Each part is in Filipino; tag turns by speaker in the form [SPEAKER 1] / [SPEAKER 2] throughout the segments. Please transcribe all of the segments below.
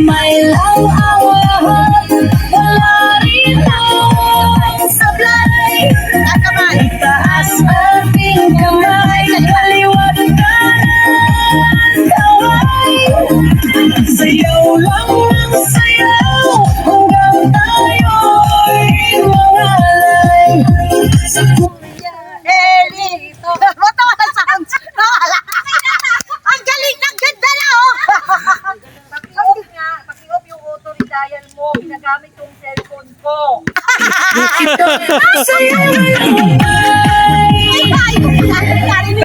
[SPEAKER 1] May lang ang lahat, wala rito sablay. Itaas ating kamay, kaliwat kanan kaway. Sayaw lang ng sayaw, hanggang tayo'y mangalay. Sa Kuya Elito. Bato ka sa sounds. Ang galing ng ganda na oh.
[SPEAKER 2] Paki-off nga, paki-off yung auto redial mo. Ginagamit yung cellphone ko.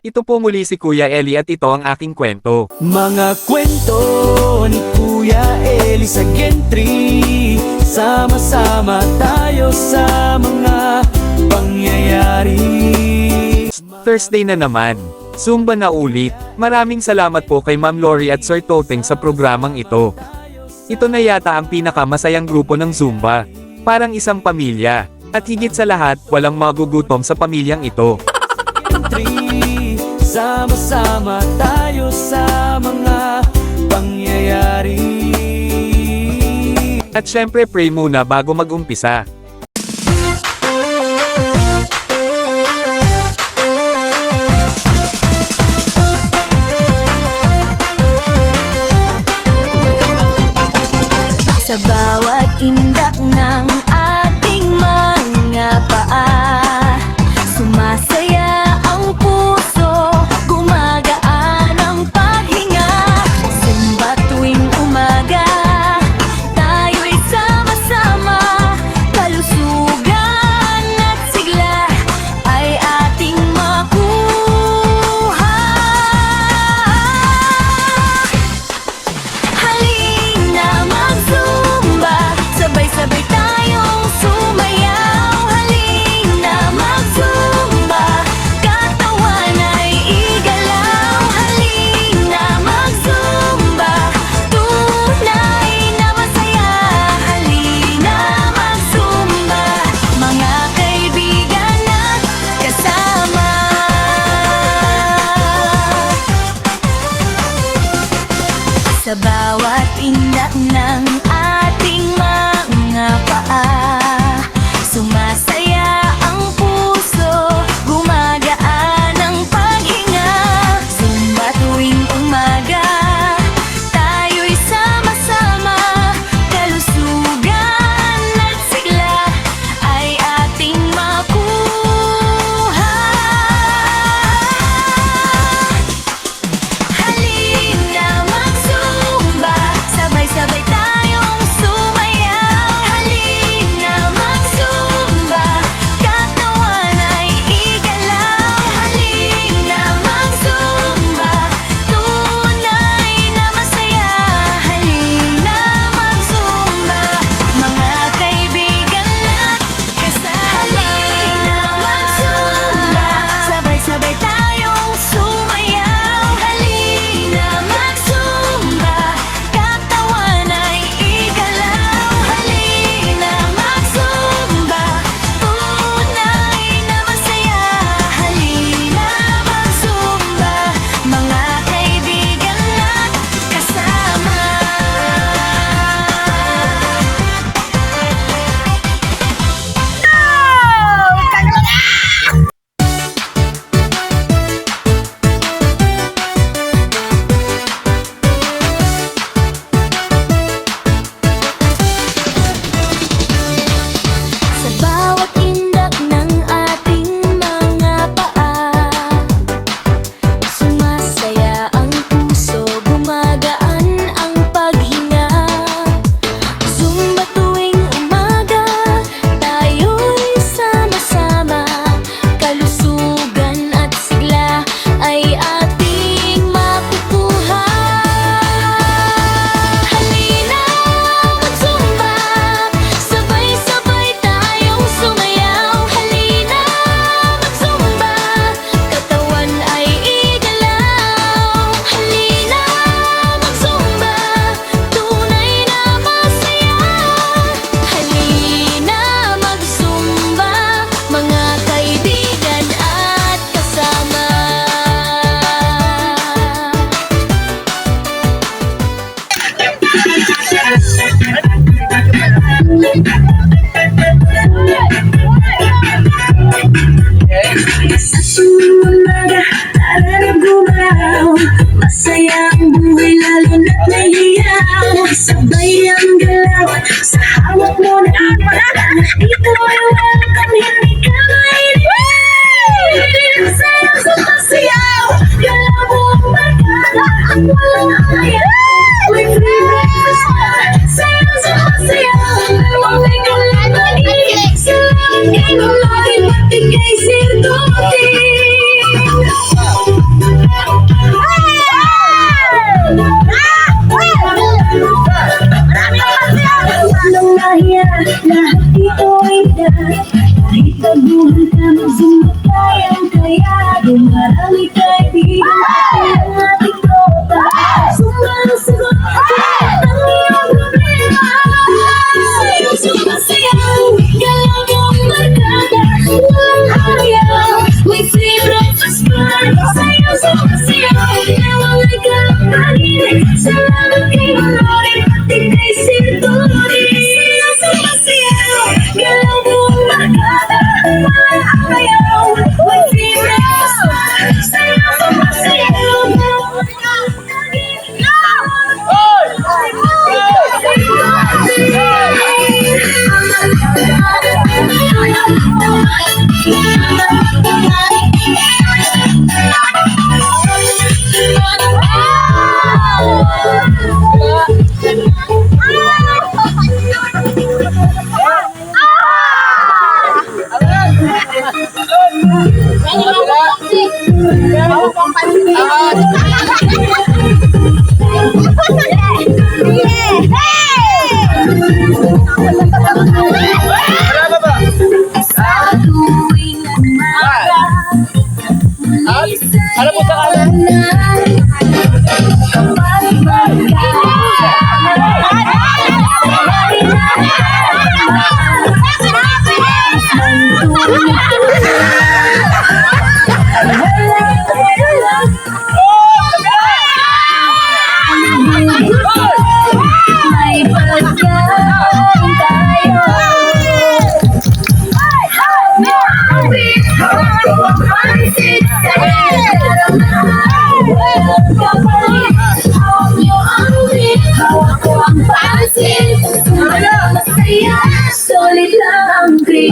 [SPEAKER 3] Ito po muli si Kuya Eli at ito ang aking kwento.
[SPEAKER 4] Mga kwento ni Kuya Eli sa Gentry. Sama-sama tayo sa mga pangyayari.
[SPEAKER 3] Thursday na naman. Zumba na ulit. Maraming salamat po kay Ma'am Lori at Sir Toteng sa programang ito. Ito na yata ang pinakamasayang grupo ng Zumba. Parang isang pamilya. At higit sa lahat, walang magugutom sa pamilyang ito.
[SPEAKER 4] Gentry, sama-sama tayo sa mga pangyayari.
[SPEAKER 3] At syempre pray muna bago mag-umpisa.
[SPEAKER 1] Sa bawat indak ng ating mga paa, sumasaya ang puso, gumagaan ang paghinga. Zumba tuwing umaga, tayo'y sama-sama, kalusugan at sigla ay ating makuha. Halina mag-Zumba, sabay-sabay tayong sumayaw. Halina mag-Zumba, katawan ay igalaw. Halina mag-Zumba, tunay na masaya. Halina mag-Zumba, mga kaibigan at kasama. Sa bawat indak ng ating mga paa, sumasaya ang puso, gumagaan ang paghinga. Zumba tuwing umaga, tayo'y sama-sama, kalusugan at sigla ay ating makuha. Halina mag-Zumba, sabay-sabay tayong sumayaw. Halina mag-Zumba,
[SPEAKER 5] sayaw, sabay ang galaw. Sa hawak mo na ang parada, ito ay welcome, hindi ka mainitin. Sayaw, sumasayaw, galaw mo ang barkada, at walang ayaw. May free breakfast na, sayaw, sumasayaw, dalawang may kalaganin. Salamat kay Lord, pati kay Sir Toti. Walang mahiya, lahat ito ay dahil kahit taguhan ka mag-zumba kayang-kaya. Dumarami kaibigan ang ating kota. Sumasagot ang iyong problema. Sayaw, sumasayaw, galaw yung barkada, walang ayaw. May free breakfast bar. Sayaw, sumasayaw, dalawang may kalaganin. Salamat kay Lord, pati kay Sir Toti. Sayaw, sumasayaw, galaw yung barkada, walang ayaw. May free breakfast bar. Sayaw, sumasayaw, dalawang may kalaganin.
[SPEAKER 6] Alam mo sa kanan?
[SPEAKER 5] May pagkain tayo. Solid lang ang grip.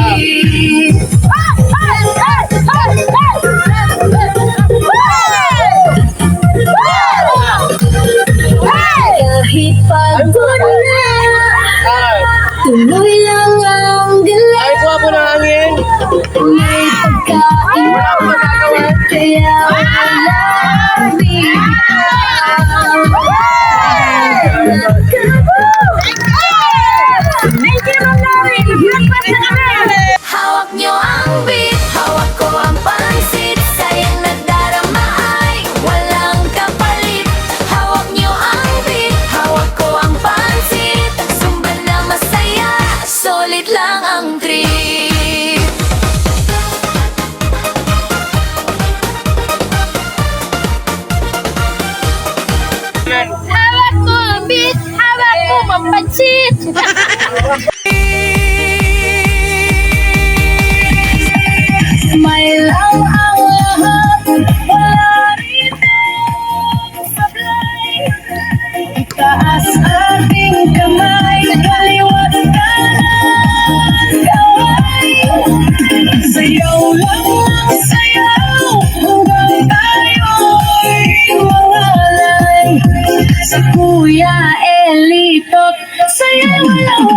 [SPEAKER 5] Kahit pagod na, tuloy lang ang galaw.
[SPEAKER 6] Ay, kuha po ng hangin.
[SPEAKER 5] May pagkain kaya walang
[SPEAKER 1] Hawak nyo ang beat, hawak ko ang pansit. Sayang nagdarama ay walang kapalit. Hawak nyo ang beat, hawak ko ang pansit. Zumba na masaya, solid lang ang trip.
[SPEAKER 5] hawak mo ang beat, hawak mo ang pansit. Smile lang ang lahat, wala rito sablay. Itaas ating kamay, kaliwat kanan kaway. Sayaw lang ang sayaw, hanggang tayo'y mawalay. Sa Kuya Elitot, sayaw lang